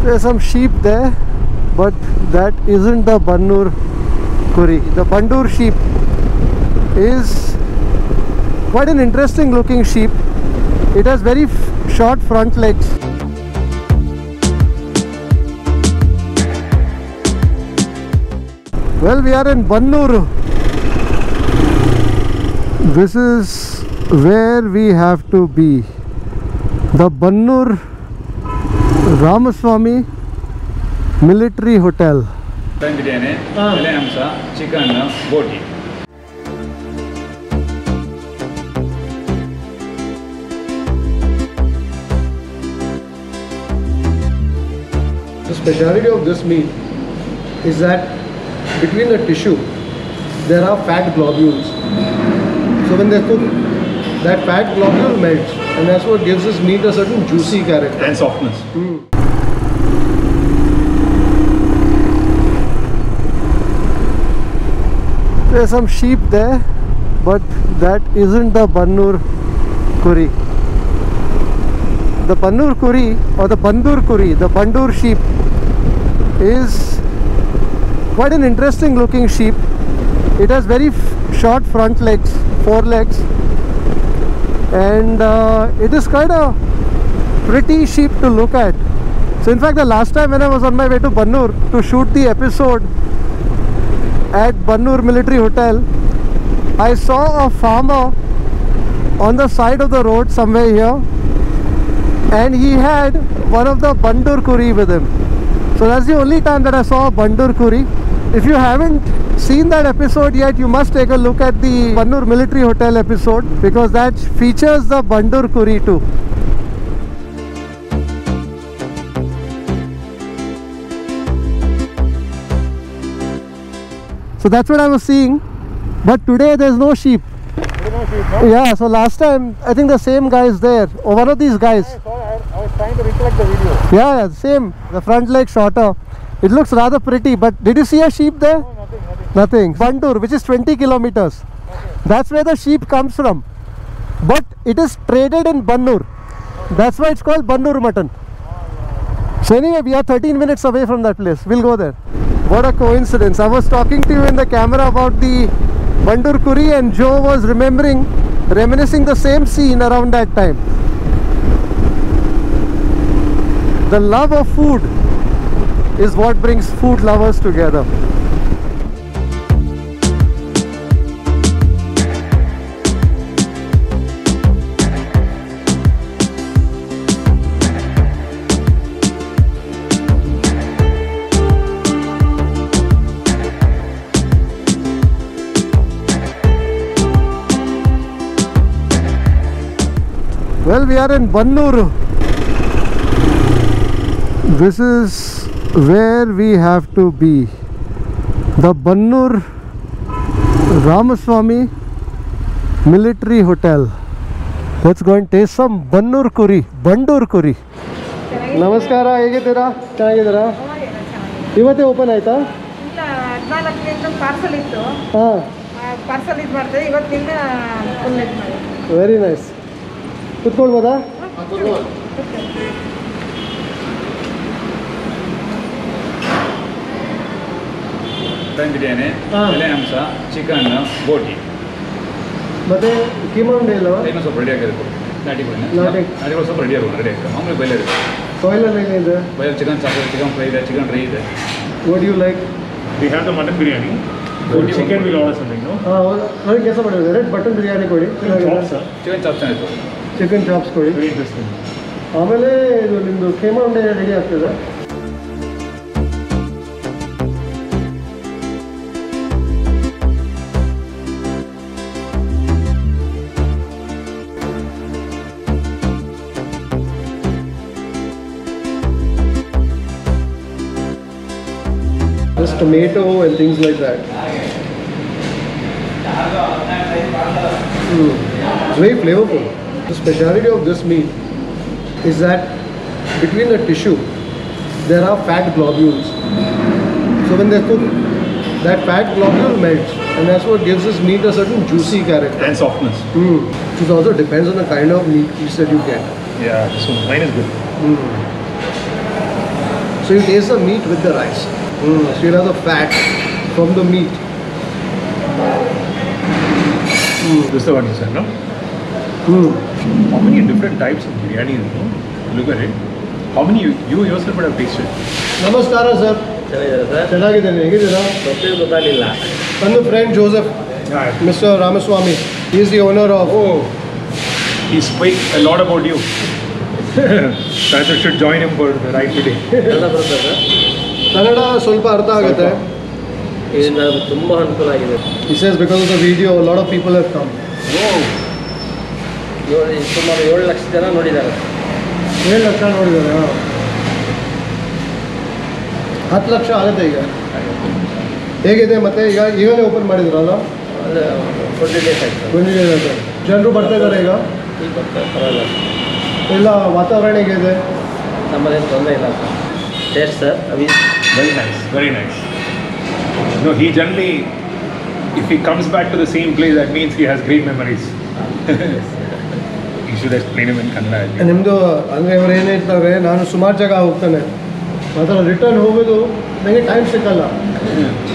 There's some sheep there, but that isn't the Bannur Kuri. The Bandur sheep is quite an interesting looking sheep. It has very short front legs. Well, we are in Bannur. This is where we have to be. The Bannur Ramaswamy Military Hotel. Chicken, boti. The speciality of this meat is that between the tissue there are fat globules. So when they cook, that fat globule melts, and that's what gives this meat a certain juicy character And softness. There's some sheep there, but that isn't the Bannur Kuri. The Bannur Kuri or the Bandur Kuri, the Bandur sheep, is quite an interesting looking sheep. It has very short front legs, 4 legs, and it is quite a pretty sheep to look at. So in fact, the last time when I was on my way to Bannur to shoot the episode at Bannur Military Hotel, I saw a farmer on the side of the road somewhere here, and he had one of the Bandur Kuri with him. So that's the only time that I saw a Bandur Kuri. If you haven't seen that episode yet, you must take a look at the Bannur Military Hotel episode, because that features the Bandur Kuri too. So that's what I was seeing, but today there's no sheep. Yeah, so last time I think the same guy is there, or one of these guys. I was trying to recollect the video. Yeah, same. The front leg shorter. It looks rather pretty, but did you see a sheep there? No, nothing. Bandur, which is 20 kilometers. Okay. That's where the sheep comes from. But it is traded in Bannur. That's why it's called Bannur mutton. So anyway, we are 13 minutes away from that place. We'll go there. What a coincidence. I was talking to you in the camera about the Bandur Kuri, and Joe was reminiscing the same scene around that time. The love of food is what brings food lovers together. Well, we are in Bannur. This is where we have to be. The Bannur Ramaswamy Military Hotel. Let's go and taste some Bannur Kuri. Bandur Kuri. Namaskara, ಹೇಗಿದ್ದೀರಾ? ಚೆನ್ನಾಗಿದ್ದೀರಾ? ಇವತ್ತೇ open ಆಯ್ತಾ? ಇಲ್ಲ 14 parcel ಇತ್ತು. Parcel ಇದು ಮಾಡಿದೆ ಇವತ್ತಿಂದ full ಇದು ಮಾಡಿ. Very nice. ಕೂತ್ಕೊಳ್ಬೋದಾ? Mutton biryani, hamsa, chicken, boti. ಮತ್ತೆ ಕೀಮಾ ಉಂಡೆ ಇಲ್ಲವಾ? ಇನ್ನೂ ಸ್ವಲ್ಪ ರೆಡಿ ಆಗಿದೆ. ನಾಟಿ ಸ್ವಲ್ಪ ರೆಡಿ ಆಗೋಣ, ರೆಡಿ ಆಗ್ತದೆ. ಮಾಮೂಲಿ ಬೈಲರ್ ಇದೆ. ಬಾಯ್ಲರ್ ಏನಿದೆ? Boiler chicken chop, chicken fry ಇದೆ, ಚಿಕನ್ ಡ್ರೈ ಇದೆ. What do you like? We have the mutton biryani. Chicken will order something, no? ನೋಡಿ ಕೆಲಸ ಮಾಡಿದ್ರೆ ರೆಡ್ ಬಟನ್ ಬಿರಿಯಾನಿ ಕೊಡಿ. ಚಿಕನ್ ಚಾಪ್ಸ್ ಆಯಿತು. ಚಿಕನ್ ಚಾಪ್ಸ್ ಕೊಡಿ. Very interesting. ಆಮೇಲೆ ಇದು ನಿಮ್ಮದು ಕೀಮಾ ಉಂಡೆ ರೆಡಿ ಆಗ್ತದೆ. Just tomato and things like that. It's very flavorful. The speciality of this meat is that between the tissue there are fat globules. So when they cook, that fat globule melts, and that's what gives this meat a certain juicy character. And softness. It also depends on the kind of meat piece that you get. Yeah, so mine is good. So you taste the meat with the rice. So you have the fat from the meat. This is the one you said, no? How many different types of biryani, you know? Look at it. How many you yourself would have tasted? Namaskara sir. ಚೆನ್ನಾಗಿದ್ದೇನೆ ಹೇಗಿದ್ದೀರಾ? ನನ್ನ friend Joseph, Mr. Ramaswamy. He is the owner of. Oh, he spoke a lot about you. Sir should join him for the ride today. Kannada ಸ್ವಲ್ಪ ಅರ್ಥ ಆಗುತ್ತೆ. ಇದರಿಂದ ತುಂಬ ಅನುಕೂಲ ಆಗಿದೆ. He says because of the video a lot of people have come. ಸುಮಾರು 7 ಲಕ್ಷ ಜನ ನೋಡಿದ್ದಾರೆ. 7 ಲಕ್ಷ ನೋಡಿದ್ದಾರೆ. 10 ಲಕ್ಷ ಆಗುತ್ತೆ ಈಗ. ಹೇಗಿದೆ ಮತ್ತೆ ಈಗಲೇ ಓಪನ್ ಮಾಡಿದ್ರಲ್ಲ? ಅದು 20 ಡೇಸ್ ಆಯ್ತು. 20 ಡೇಸ್ ಆಯ್ತು. ಜನರು ಬರ್ತಾ ಇದ್ದಾರೆ ಈಗ? ಈಗ ಪರವಾಗಿಲ್ಲ. ಎಲ್ಲ ವಾತಾವರಣ ಹೇಗಿದೆ? ನಮ್ಮದೇನು ತೊಂದರೆ ಇಲ್ಲ sir. Taste sir Very nice, very nice. No, he generally, if he comes back to the same place, that means he has great memories. You should explain him in Kannada. ನಿಮ್ಮದು ಅಂದರೆ ಇವರು ಏನು ಹೇಳ್ತಾರೆ, ನಾನು ಸುಮಾರು ಜಾಗ ಹೋಗ್ತಾನೆ, ಮಾತ್ರ ರಿಟರ್ನ್ ಹೋಗೋದು ನನಗೆ ಟೈಮ್ ಸಿಕ್ಕಲ್ಲ.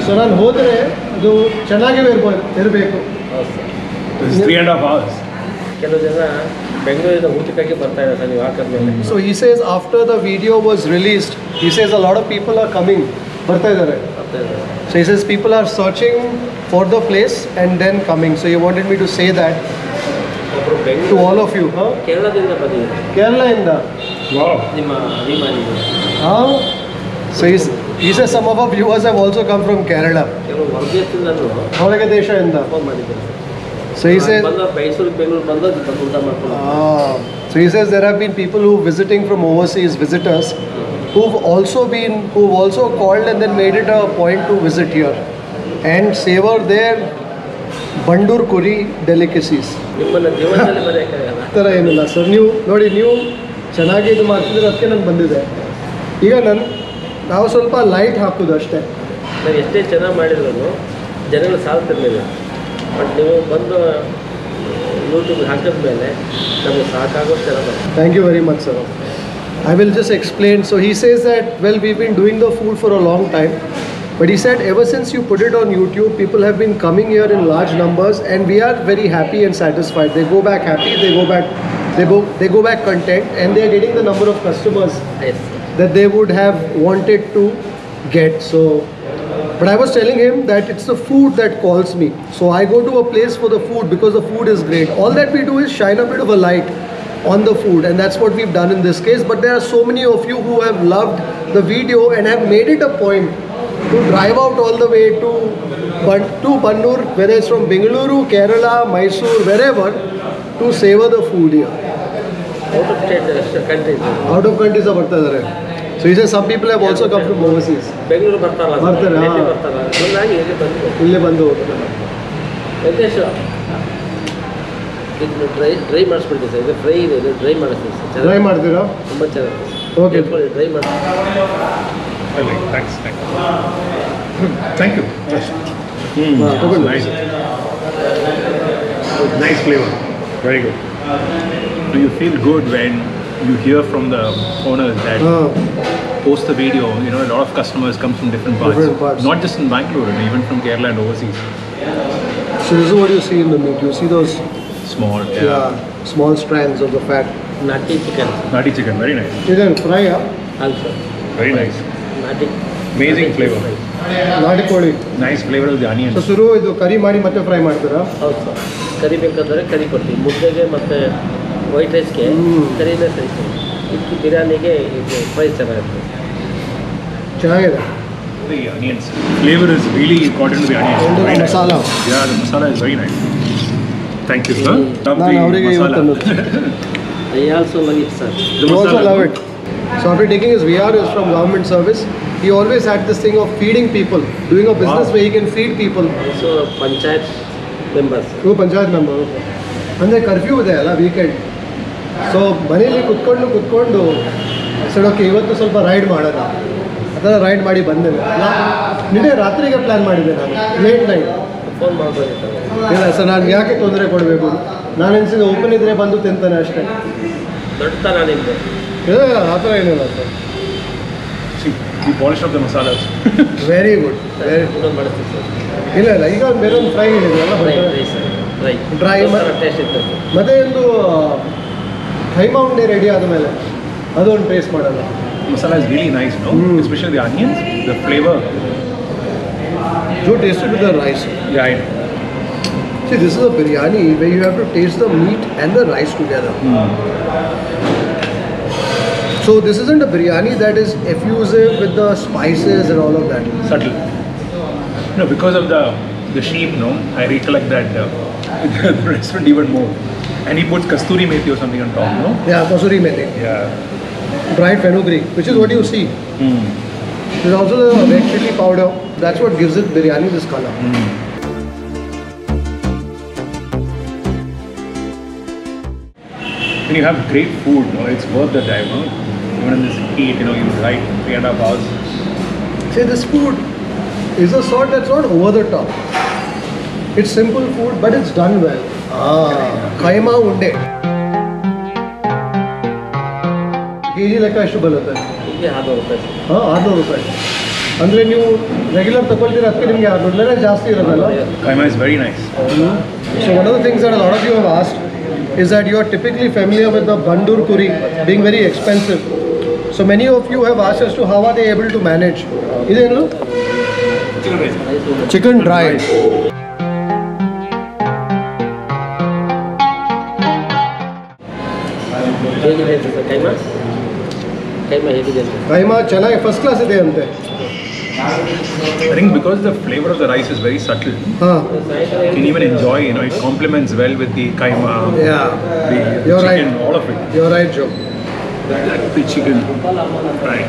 ಸೊ ನಾನು ಹೋದರೆ ಅದು ಚೆನ್ನಾಗೇ ಇರಬೇಕು. This is 3.5 hours. ಕೆಲವು ಜನ ಬೆಂಗಳೂರಿಂದ ಊಟಕ್ಕಾಗಿ ಬರ್ತಾ ಇದ್ದಾರೆ ಸರ್ ನೀವು ಹಾಕಿದ್ಮೇಲೆ. So he says after the video was released, he says a lot of people are coming, ಬರ್ತಾ ಇದ್ದಾರೆ. So he says people are searching for the place and then coming. So he wanted me to say that ಒಬ್ಬರು to Bengaluru all of you. ಕೇರಳದಿಂದ ಬಂದಿದ್ದಾರೆ. ಕೇರಳದಿಂದ. Wow. ನಿಮ್ಮ ಅಭಿಮಾನಿಗಳು. So he says some of our viewers have also come from Kerala. ಕೆಲವು ಹೊರದೇಶದಿಂದಲೂ ಹೊರಗೆ ದೇಶದಿಂದ phone ಮಾಡಿದ್ದಾರೆ. So he says. ಬಂದು ಮೈಸೂರು ಬೆಂಗಳೂರು ಬಂದು ಊಟ ಮಾಡ್ಕೊಂಡು. So he says there have been people who visiting from overseas, visitors, who've also called and then made it a point to visit here and savor their Bandur Kuri delicacies. ನಿಮ್ಮನ್ನು ಜೀವನದಲ್ಲಿ ಬರೆಯೋಕ್ಕಾಗಲ್ಲ. ಆ ಥರ ಏನಿಲ್ಲ sir. ನೀವು ನೋಡಿ, ನೀವು ಚೆನ್ನಾಗಿ ಇದು ಮಾಡ್ತಿದ್ರೆ ಅದಕ್ಕೆ ನಾನು ಬಂದಿದ್ದೆ. ಈಗ ನಾವು ಸ್ವಲ್ಪ ಲೈಟ್ ಹಾಕೋದು ಅಷ್ಟೇ. ನಾವು ಎಷ್ಟೇ ಚೆನ್ನಾಗಿ ಮಾಡಿದ್ರು ಜನಗಳು ಸಾಲ್ತಿರ್ಲಿಲ್ಲ. ಬಟ್ ನೀವು ಬಂದು ಯೂಟ್ಯೂಬ್ಗೆ ಹಾಕಿದ ಮೇಲೆ ನಮಗೆ ಸಾಕಾಗೋಷ್ಟು ಜನ ಬರ್ತಾರೆ. Thank you very much, sir. I will just explain. So he says that, well, we've been doing the food for a long time, but he said ever since you put it on YouTube, people have been coming here in large numbers, and we are very happy and satisfied. They go back happy, they go back content, and they are getting the number of customers Yes. that they would have wanted to get. So, but I was telling him that it's the food that calls me. So I go to a place for the food because the food is great. All that we do is shine a bit of a light on the food, and that's what we've done in this case. But there are so many of you who have loved the video and have made it a point to drive out all the way to Bannur, whether it's from Bengaluru, Kerala, Mysore, wherever, to savor the food here. Out of state countries Out of countries are ಬರ್ತಾ ಇದ್ದಾರೆ. So he says some people have also come from overseas. Bengaluru ಬರ್ತಾರಲ್ಲ ಬರ್ತಾರೆ, ಹಾ. ಬರ್ತಾರಲ್ಲ ಹೀಗಾಗಿ ಇಲ್ಲಿ ಬಂದು ಇಲ್ಲೇ ಬಂದು ವೆಂಕಟೇಶ್ ಇದು ಡ್ರೈ ಮಾಡಿಸ್ಬಿಡ್ತೀವಿ ಸರ್. ಇದು ಫ್ರೈ ಇದೆ, ಇದು ಡ್ರೈ ಮಾಡಿಸ್ತೀವಿ ಸರ್. ಟ್ರೈ ಮಾಡ್ತೀರಾ? ತುಂಬ ಚೆನ್ನಾಗಿ Okay. ಡ್ರೈ ಮಾಡಿ. Thanks. Thank you. Nice. Nice flavor. Very good. Do you feel good when you hear from the owners that post the video, a lot of customers come from different parts. Not just in Bangalore, even from Kerala and overseas. So this is what you see in the meat. You see those Small, small strands of the fat. ನಾಟಿ chicken. Nati chicken, very nice. Chicken fry, ಅಲ್ಲ sir, Very nice. ನಾಟಿ Amazing flavor. ನಾಟಿ ಕೋಳಿ. Nice flavor of the onions. So ಶುರು ಇದು ಕರಿ ಮಾಡಿ ಮತ್ತೆ fry ಮಾಡ್ತೀರಾ? ಹೌದು ಸರ್. ಕರಿ ಬೇಕಾದರೆ ಕರಿ ಕೊಡ್ತೀವಿ. ಮುದ್ದೆಗೆ ಮತ್ತು ವೈಟ್ ರೈಸ್ಗೆ ಕರಿನೇ ಸರಿತೀವಿ. ಇದಕ್ಕೆ ಬಿರಿಯಾನಿಗೆ ಇದು ಫ್ರೈ ಚೆನ್ನಾಗಿರ್ತದೆ. ಚೆನ್ನಾಗಿದೆ. The onions. Flavor is really important to the onions. And the Very nice. masala. Yeah, the masala is very nice. Thank you, sir. Love ನಾನು the ಅವರಿಗೆ masala. ಇವತ್ತು I also love it sir. The You also masala. love it. So after taking his VR is from government service, he always had this thing of feeding people, doing a business Wow. where he can feed people. Also panchayat members. ನೀವು panchayat member. ಅಂದರೆ curfew ಇದೆ ಅಲ್ಲ, weekend. So ಮನೇಲಿ ಕುತ್ಕೊಂಡು sir okay ಇವತ್ತು ಸ್ವಲ್ಪ ride ಮಾಡೋಣ, ಆ ಥರ ರೈಡ್ ಮಾಡಿ ಬಂದೆ. ನಿನ್ನೆ ರಾತ್ರಿಗೆ ಪ್ಲ್ಯಾನ್ ಮಾಡಿದ್ದೆ ನಾನು, ಲೇಟ್ ನೈಟ್. ಫೋನ್ ಮಾಡ್ಬೋದಿತ್ತು. ಇಲ್ಲ ಸರ್, ನಾನು ಯಾಕೆ ತೊಂದರೆ ಕೊಡಬೇಕು, ನಾನು ಅನ್ಸಿದ್ದು ಓಪನ್ ಇದ್ದರೆ ಬಂದು ತಿಂತಾನೆ ಅಷ್ಟೇ. ದೊಡ್ಡತನ ನಿಮ್ಮದು. ಆ ಥರ ಏನಿಲ್ಲ sir. See, we polished up the masalas. Very good very ಇನ್ನೊಂದು ಬಳಸ್ತೀವಿ ಸರ್. ಇಲ್ಲ ಇಲ್ಲ ಈಗ ಬೇರೆ ಒಂದು ಫ್ರೈ ಹೇಳಿದ್ರಲ್ಲ dry sir, dry. Dry taste ಇರ್ತದೆ. ಮತ್ತೆ ಒಂದು ಖೈಮಾ ಉಂಡೆ ರೆಡಿ ಆದಮೇಲೆ ಅದು ಒಂದು ಟೇಸ್ಟ್ ಮಾಡೋಣ. Masala is really nice, no? Especially the onions, the flavor. You taste it with the rice. Yeah, I know. See, this is a biryani where you have to taste the meat and the rice together. So this isn't a biryani that is effusive with the spices and all of that. Subtle. No, because of the sheep, no, I recollect that the restaurant even more. And he puts kasturi methi or something on top, no? Yeah, kasuri methi, Yeah. dried fenugreek, which is what you see. There's also the red chili powder. That's what gives it biryani this color. When you have great food, no, it's worth the time, no? Even in this heat, you know, you ride 3.5 hours. See, this food is a sort that's not over the top. It's simple food, but it's done well. Khaima unde. KG ಲೆಕ್ಕ ಎಷ್ಟು ಬರುತ್ತೆ? ಹೀಗೆ 600 ರೂಪಾಯಿ sir. ಹಾಂ 600 ರೂಪಾಯಿ. ಅಂದರೆ ನೀವು regular ತಗೊಳ್ತೀರ ಅದಕ್ಕೆ ನಿಮಗೆ 600 ಜಾಸ್ತಿ ಇರೋದಲ್ಲ? Kaima is very nice. So one of the things that a lot of you have asked is that you are typically familiar with the Bandur Kuri being very expensive. So many of you have asked as to how are they able to manage. Idenu? Chicken dry. ಹೇಗಿದೆ ಅಂತ sir keema? Keema ಹೇಗಿದೆ ಅಂತ? ಕೈಮಾ ಚೆನ್ನಾಗಿ first class ಇದೆ ಅಂತೆ. I think because the flavor of the rice is very subtle, ಹಾಂ. you can even enjoy, you know, it complements well with the kaima, Yeah. the You're chicken, right. all of it. You're right, Joe. The chicken, right.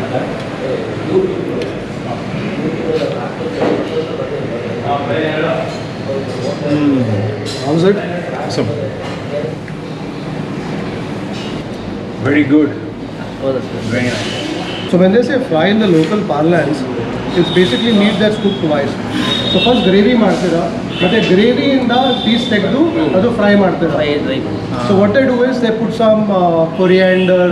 How's it? Awesome. Very good. ಹೌದಾ sir? Very nice. So when they say fry in the local parlance, it's basically meat that's cooked twice. So first gravy ಮಾಡ್ತೀರಾ, ಮತ್ತೆ ಗ್ರೇವಿಯಿಂದ piece ತೆಗೆದು ಅದು fry ಮಾಡ್ತೀರಾ. Dry. So what they do is they put some coriander,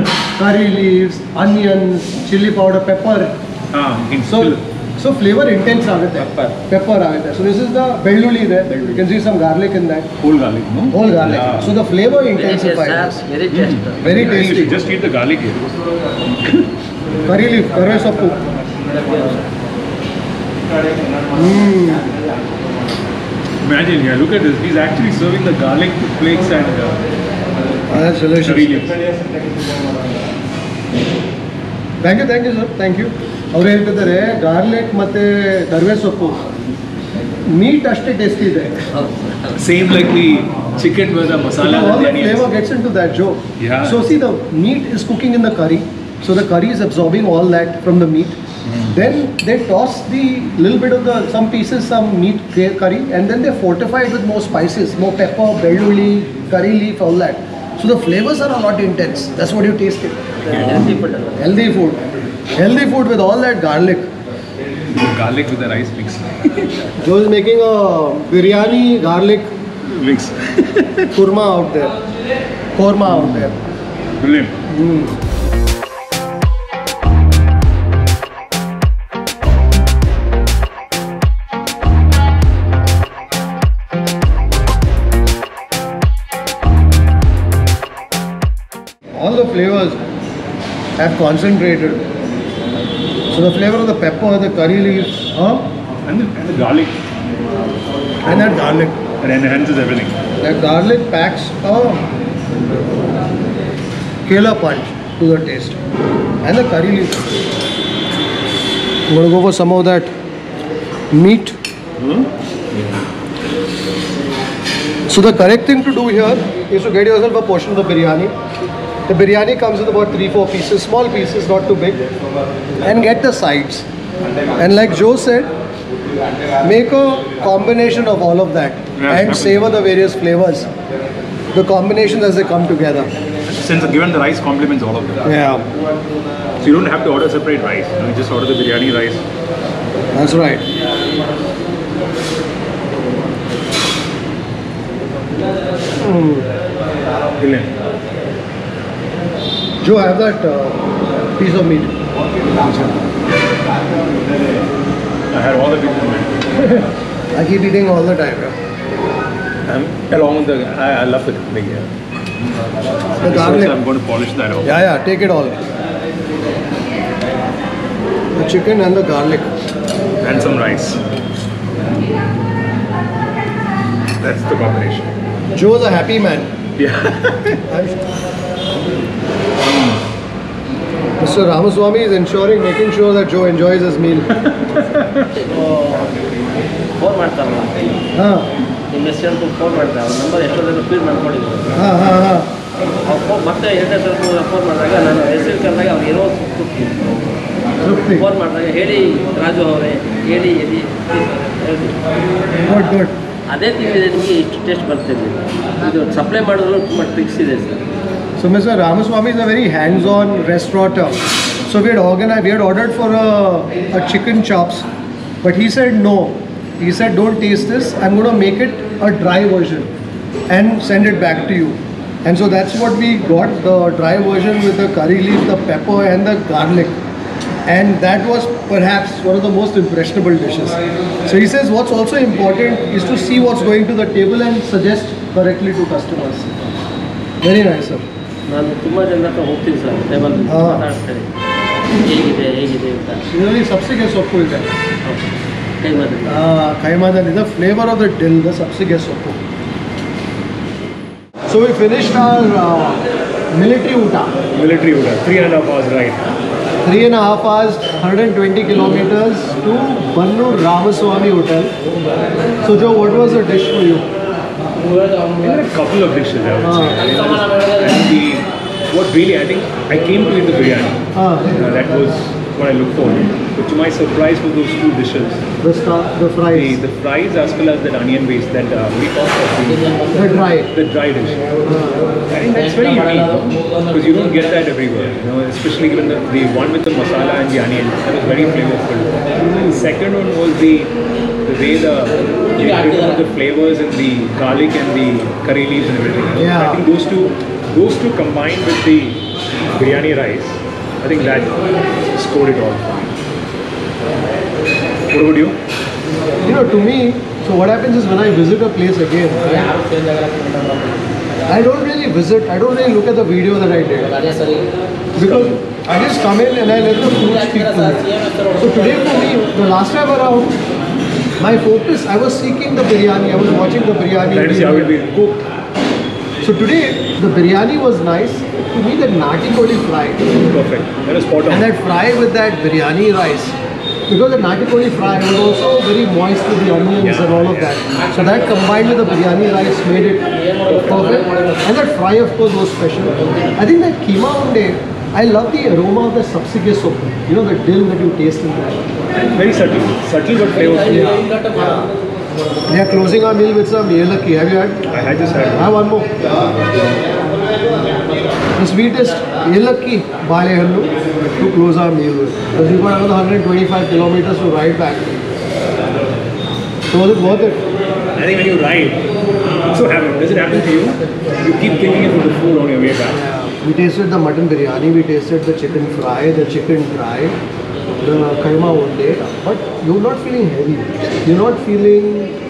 curry leaves, onions, chili powder, pepper. You can So still so flavor intense ಆಗುತ್ತೆ. Pepper ಆಗುತ್ತೆ. So this is the ಬೆಳ್ಳುಳ್ಳಿ ಇದೆ. You can see some garlic in that. whole garlic, no? Whole garlic. Yeah. So the flavor intensifies. Very taste. Very You tasty. should just eat the garlic here. Curry leaf, ಕರಿವೆ ಸೊಪ್ಪು. Imagine here, look at this. He's actually serving the garlic flakes and That's delicious. curry leaves. Thank you sir, thank you. ಅವ್ರು ಹೇಳ್ತಿದ್ದಾರೆ garlic ಮತ್ತು ಕರಿವೆ ಸೊಪ್ಪು meet ಅಷ್ಟೇ tasty ಇದೆ. Same like the chicken with the masala All and the the onions. flavor gets into that, Joe. Yeah. So see, the meat is cooking in the curry. So the curry is absorbing all that from the meat. Then they toss the little bit of some pieces, some meat curry, and then they fortify it with more spices, more pepper, belluli, curry leaf, all that. So the flavors are a lot intense. That's what you taste it. Healthy food ಅಲ್ಲ. Healthy food. Healthy food with all that garlic. Garlic with the rice mix. Joe is making a biryani garlic Mix. korma out there. Brilliant. All the flavors have concentrated. So the flavor of the pepper, the curry leaves, And the garlic. and that garlic. It enhances everything. That garlic packs a killer punch to the taste. And the curry leaves. I'm going to go for some of that meat. So the correct thing to do here is to get yourself a portion of the biryani. The biryani comes with about 3-4 pieces, small pieces, not too big. And get the sides. And like Joe said, make a combination of all of that and savor the various flavors. The combinations as they come together. Since given the rice complements all of them. Yeah, So you don't have to order separate rice. You know, you just order the biryani rice. that's right. Brilliant. Joe, have that piece of meat. I keep eating all the time. Along with the, I love the garlic. Yeah. The garlic. I'm going to polish that off. Yeah, take it all. The chicken and the garlic. And some rice. That's the combination. Joe's a happy man. Yeah. Mr. Ramaswamy is making sure that Joe enjoys his meal. Phone ಮಾಡ್ತಾರಲ್ಲ ನಿಮ್ಮ ಹೆಸರು phone ಮಾಡ್ತಾರೆ ಅವ್ರ number ಎಷ್ಟೊಂದು feel ಮಾಡ್ಕೊಂಡಿದ್ರು ಅವ್ರು phone ಮತ್ತೆ ಎರಡನೇ ಸಲ ಫೋನ್ ಮಾಡಿದಾಗ ನಾನು ಹೆಸರು ಕರೆದಾಗ ಅವ್ರು ಏನೋ ಫೋನ್ ಮಾಡಿದಾಗ ಹೇಳಿ ರಾಜು ಅವರೇ ಹೇಳಿ ಎಲ್ಲಿ ಅದೇ ತಿಂದಿದೆ ನಿಮಗೆ ಇಷ್ಟು ಟೇಸ್ಟ್ ಬರ್ತಿರಲಿಲ್ಲ ಇದು ಸಪ್ಲೈ ಮಾಡೋದ್ರೂ ತುಂಬ ಟ್ರಿಕ್ಸ್ ಇದೆ sir. So Mr. Ramaswamy is a very hands-on restaurateur. So we had ordered for a chicken chops, but he said no. He said don't taste this. I'm going to make it a dry version and send it back to you. And so that's what we got, the dry version with the curry leaf, the pepper and the garlic. And that was perhaps one of the most impressionable dishes. So he says what's also important is to see what's going to the table and suggest correctly to customers. Very nice, sir. ನಾನು ತುಂಬ ಜನ ಹತ್ರ ಹೋಗ್ತೀನಿ sir table ಮಾತಾಡ್ತಾರೆ ಹೇಗಿದೆ ಅಂತ. ಇದರಲ್ಲಿ ಸಬ್ಸಿಗೆ ಸೊಪ್ಪು ಇದೆ. ಕೈಮಾದಲ್ಲಿ the flavor of the dill, the ಸಬ್ಸಿಗೆ ಸೊಪ್ಪು. So we finished our military uta. 3.5 hours ride. 3.5 hours, 120 kilometers to Bannur Ramaswamy Hotel. So Joe, what was the dish for you? There are a couple of dishes I would say. What really, I think I came to eat the biryani. That was what I looked for. But to my surprise were those two dishes. The fries. The fries as well as that onion base, that we call the dry. The dry dish. I think that's very unique because you don't get that everywhere. You know, especially given the one with the masala and the onion. That was very flavorful. The second one was the way the flavors and the garlic and the curry leaves and everything. Yeah. I think those two combined with the biryani rice, I think that scored it all for me. What about you? You know, to me, so what happens is when I visit a place again, I don't really visit, I don't really look at the video that I did. Because I just come in and I let the food speak to me. So today for me, the last time around, my focus, I was seeking the biryani, I was watching the biryani. Trying to see how it will be cooked. So today, the biryani was nice. To me, the nati koli fry. Perfect. That is spot on. And that fry with that biryani rice. Because the nati koli fry was also very moist with the onions and all of that. So that combined with the biryani rice made it perfect. And that fry, of course, was special. I think that keema unde, I love the aroma of the sabsige soup. You know, the dill that you taste in that. Very subtle but flavorful. We are closing our meal with some yelakki. Have you had? I had just had I have one more. The sweetest yelakki balehannu to close our meal with. Because we've got another 125 kilometers to ride back. So was it worth it? I think when you ride, so does it happen to you? You keep thinking about the food on your way back. We tasted the mutton biryani, we tasted the chicken fry, the chicken dry, the kaima onde, but you're not feeling heavy. You're not feeling...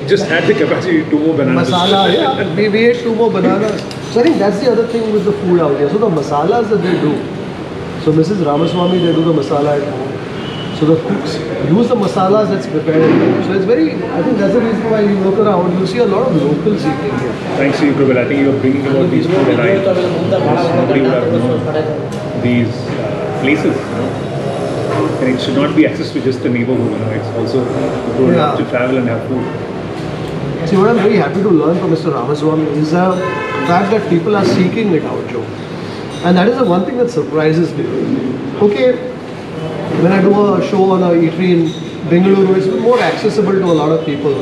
Just had the capacity to 2 more bananas. Masala, yeah. We ate 2 more bananas. So I think that's the other thing with the food out here. So the masalas that they do. So Mrs. Ramaswamy, they do the masala at home. So the cooks use the masalas that's prepared at home. So it's very, I think that's the reason why you look around, you see a lot of locals eating here. Thanks to you, Prabal. I think you're bringing about these food and nobody would have known these places. You know? And it should not be access to just the neighborhood. You know? It's also good to travel and have food. See, what I'm very happy to learn from Mr. Ramaswamy is the fact that people are seeking it out, Joe. And that is the one thing that surprises me. Okay, when I do a show on a eatery in Bengaluru, it's more accessible to a lot of people.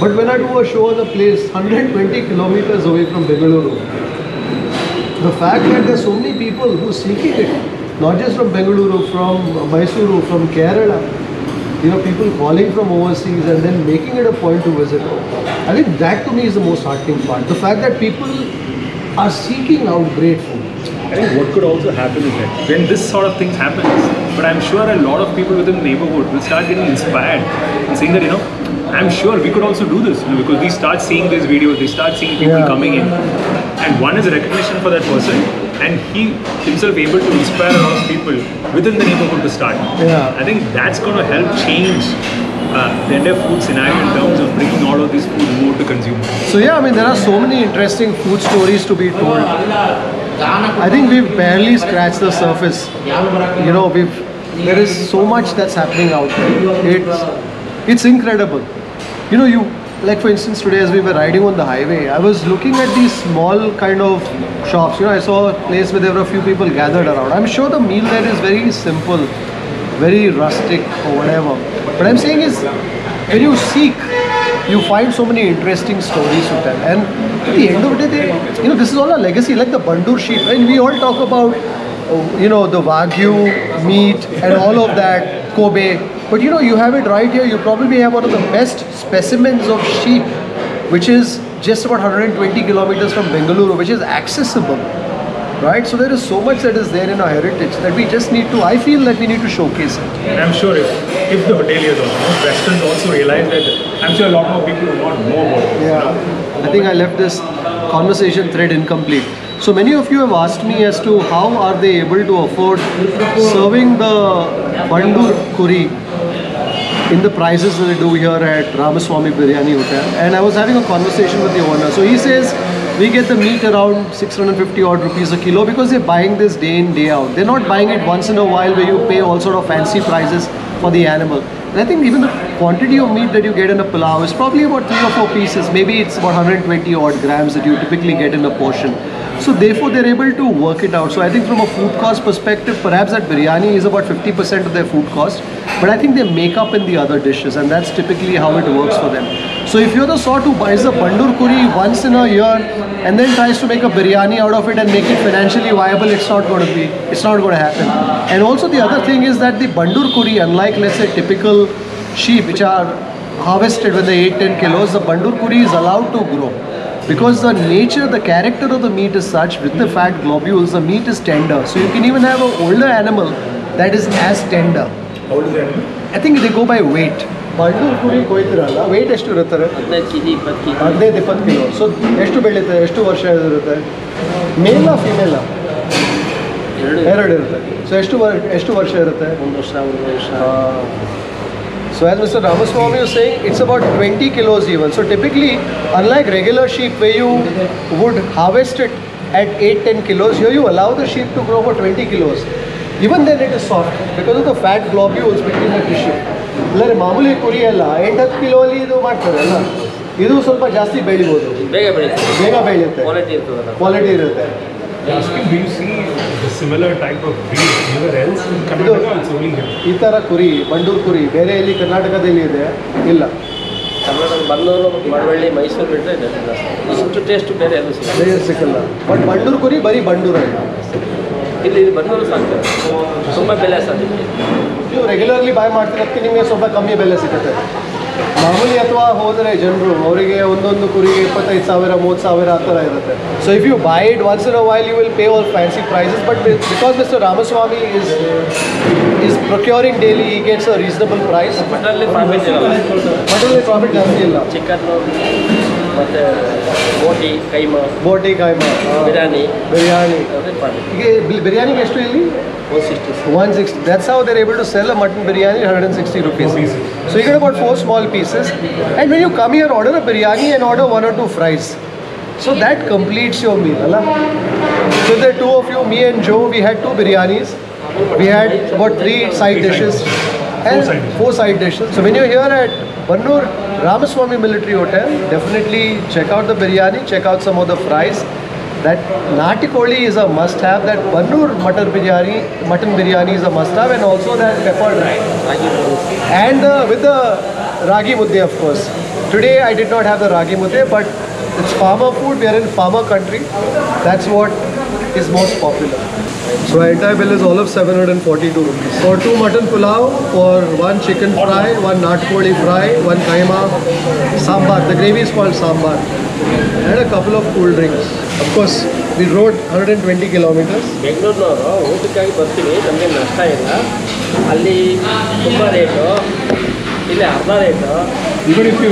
But when I do a show on a place 120 kilometers away from Bengaluru, the fact that there's so many people who are seeking it, not just from Bengaluru, from Mysuru, from Kerala, you know, people calling from overseas and then making it a point to visit. I think that to me is the most heartening part. The fact that people are seeking out great food. I think what could also happen is that when this sort of things happens, but I'm sure a lot of people within the neighborhood will start getting inspired and saying that, you know, I'm sure we could also do this, because we start seeing these videos, we start seeing people coming in, and one is a recognition for that person, and he himself able to inspire a lot of people within the neighborhood to start. I think that's going to help change the entire food scenario in terms of bringing all of this food more to consumers. So yeah, I mean, there are so many interesting food stories to be told. I think we've barely scratched the surface. You know, there is so much that's happening out there. It's incredible. You know, like for instance, today as we were riding on the highway, I was looking at these small kind of shops. You know, I saw a place where there were a few people gathered around. I'm sure the meal there is very simple, very rustic or whatever. What I'm saying is, when you seek, you find so many interesting stories to tell. And at the end of the day, you know, this is all a legacy, like the Bandur sheep. And we all talk about, you know, the Wagyu meat and all of that, Kobe. But you know, you have it right here. You probably have one of the best specimens of sheep, which is just about 120 kilometers from Bengaluru, which is accessible. Right? So there is so much that is there in our heritage that we just need to, I feel that we need to showcase it. And I'm sure if the hoteliers also, most restaurants also realize that, I'm sure a lot more people will want to know about it. Yeah. I think I left this conversation thread incomplete. So many of you have asked me as to how are they able to afford serving the Bandur Kuri in the prices that they do here at Ramaswamy Biryani Hotel. And I was having a conversation with the owner. So he says, we get the meat around 650 odd rupees a kilo because they're buying this day in, day out. They're not buying it once in a while where you pay all sort of fancy prices for the animal. And I think even the quantity of meat that you get in a pulao is probably about 3 or 4 pieces. Maybe it's about 120 odd grams that you typically get in a portion. So therefore they're able to work it out. So I think from a food cost perspective, perhaps that biryani is about 50% of their food cost. But I think they make up in the other dishes, and that's typically how it works for them. So if you're the sort who buys a Bandur Kuri once in a year and then tries to make a biryani out of it and make it financially viable, it's not going to happen. And also the other thing is that the Bandur Kuri, unlike let's say typical sheep which are harvested when they 8-10 kilos, the Bandur Kuri is allowed to grow. Because the nature, the character of the meat is such, with the fat globules, the meat is tender. So you can even have an older animal that is as tender. How old is the animal? I think they go by weight. Bandur Kuri ಕೊಯ್ತಿರಲ್ಲ weight ಎಷ್ಟು ಇರುತ್ತಾರೆ 15 kg 20 kg 15-20 kilo. So ಎಷ್ಟು ಬೆಳೀತೆ, ಎಷ್ಟು ವರ್ಷ ಇರುತ್ತೆ, ಮೇಲ ಫಿಮೇಲ ಎರಡು ಇರುತ್ತೆ. So ಎಷ್ಟು ವರ್ಷ ಇರುತ್ತೆ? 1 ವರ್ಷ 1 ವರ್ಷ. So as Mr. Ramaswamy was saying, it's about 20 kilos even. So typically, unlike regular sheep where you would harvest it at 8-10 kilos, here you allow the sheep to grow for 20 kilos. Even then it is soft because of the fat globules between the tissue. Like ಮಾಮೂಲಿ ಕುರಿ ಎಲ್ಲ 8-10 kilo ಅಲ್ಲಿ ಇದು ಮಾಡ್ತಾರೆ ಅಲ್ಲ, ಇದು ಸ್ವಲ್ಪ ಜಾಸ್ತಿ ಬೆಳಿಬೋದು, ಬೇಗ ಬೆಳೆಯುತ್ತೆ, ಕ್ವಾಲಿಟಿ ಇರುತ್ತೆ. Do you see the similar type of breed anywhere else in Karnataka? It's only here. ಈ ಥರ ಕುರಿ ಬಂಡೂರು ಕುರಿ ಬೇರೆ ಎಲ್ಲಿ ಕರ್ನಾಟಕದಲ್ಲಿ ಇದೆ ಇಲ್ಲ. ಕರ್ನಾಟಕ ಬನ್ನೂರು, ಮಳವಳ್ಳಿ, ಮೈಸೂರು ಬಿಟ್ಟರೆ ಇದೆ. ಇಷ್ಟು ಟೇಸ್ಟ್ ಬೇರೆ ಎಲ್ಲೂ ಸಿಕ್ಕಲ್ಲ. ಬಟ್ ಬಂಡೂರು ಕುರಿ ಬರೀ ಬಂಡೂರಲ್ಲಿ. ಇಲ್ಲಿ ಬನ್ನೂರು ಸಾಕ್ತಾರೆ, ತುಂಬ ಬೆಲೆ ಸಾಧ್ಯ. ನೀವು ರೆಗ್ಯುಲರ್ಲಿ ಬಾಯ್ ಮಾಡ್ತಿರೋದಕ್ಕೆ ನಿಮಗೆ ಸ್ವಲ್ಪ ಕಮ್ಮಿ ಬೆಲೆ ಸಿಗುತ್ತೆ. ಮಾಮೂಲಿ ಅಥವಾ ಹೋದರೆ ಜನರು ಅವರಿಗೆ ಒಂದೊಂದು ಕುರಿಗೆ 25,000 30,000 ಆ ಥರ ಇರುತ್ತೆ. So if you buy it once in a while you will pay all fancy prices, but because mister Ramaswamy is procuring daily, he gets a reasonable price. ಮಟನಲ್ಲಿ ಪ್ರಾಫಿಟ್ ಇರಲ್ಲ, ಮಟನಲ್ಲಿ ಪ್ರಾಫಿಟ್ ಜಾಸ್ತಿ ಇಲ್ಲ. ಚಿಕನ್ನು ಮತ್ತು ಬೋಟಿ ಕೈಮಾ ಬಿರಿಯಾನಿ ಪ್ರಾಫಿಟ್. ಈಗ ಬಿರಿಯಾನಿಗೆ ಎಷ್ಟು ಇಲ್ಲಿ? 160. That's how they're able to sell a mutton biryani 160 rupees. So you get about 4 small pieces, and when you come here, order a biryani and order 1 or 2 fries. So that completes your meal, Allah. So there are 2 of you, me and Joe, we had 2 biryanis. We had about 3 side dishes and 4 side dishes. So when you're here at Bandur Ramaswamy Military Hotel, definitely check out the biryani, check out some of the fries. That Natikoli is a must-have. That Bandur mutton biryani is a must-have, and also that peppered rice. And with the ragi mudde, of course. Today I did not have the ragi mudde, but it's farmer food. We are in farmer country. That's what is most popular. So our entire bill is all of 742 rupees. For 2 mutton pulao, for 1 chicken fry, 1 natkoli fry, 1 kaima, sambar. The gravy is called sambar. And a couple of cool drinks. Of course, we rode 120 kilometers. ಬೆಂಗಳೂರಿನವರು ಊಟಕ್ಕಾಗಿ ಬರ್ತೀವಿ, ನಮಗೆ ನಷ್ಟ ಇಲ್ಲ. ಅಲ್ಲಿ ತುಂಬ rate, ಇಲ್ಲಿ ಅರ್ಧ rate. Even if you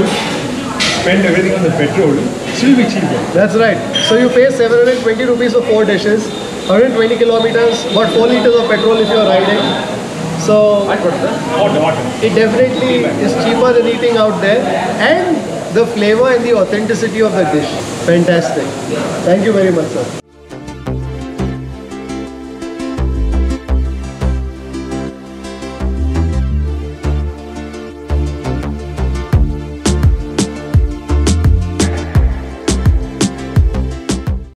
spend everything on the petrol, still be cheaper. That's right. So you pay 720 rupees for 4 dishes, 120 kilometers, about 4 liters of petrol if you're riding. So it definitely is cheaper than eating out there, and the flavor and the authenticity of the dish, fantastic. Thank you very much, sir.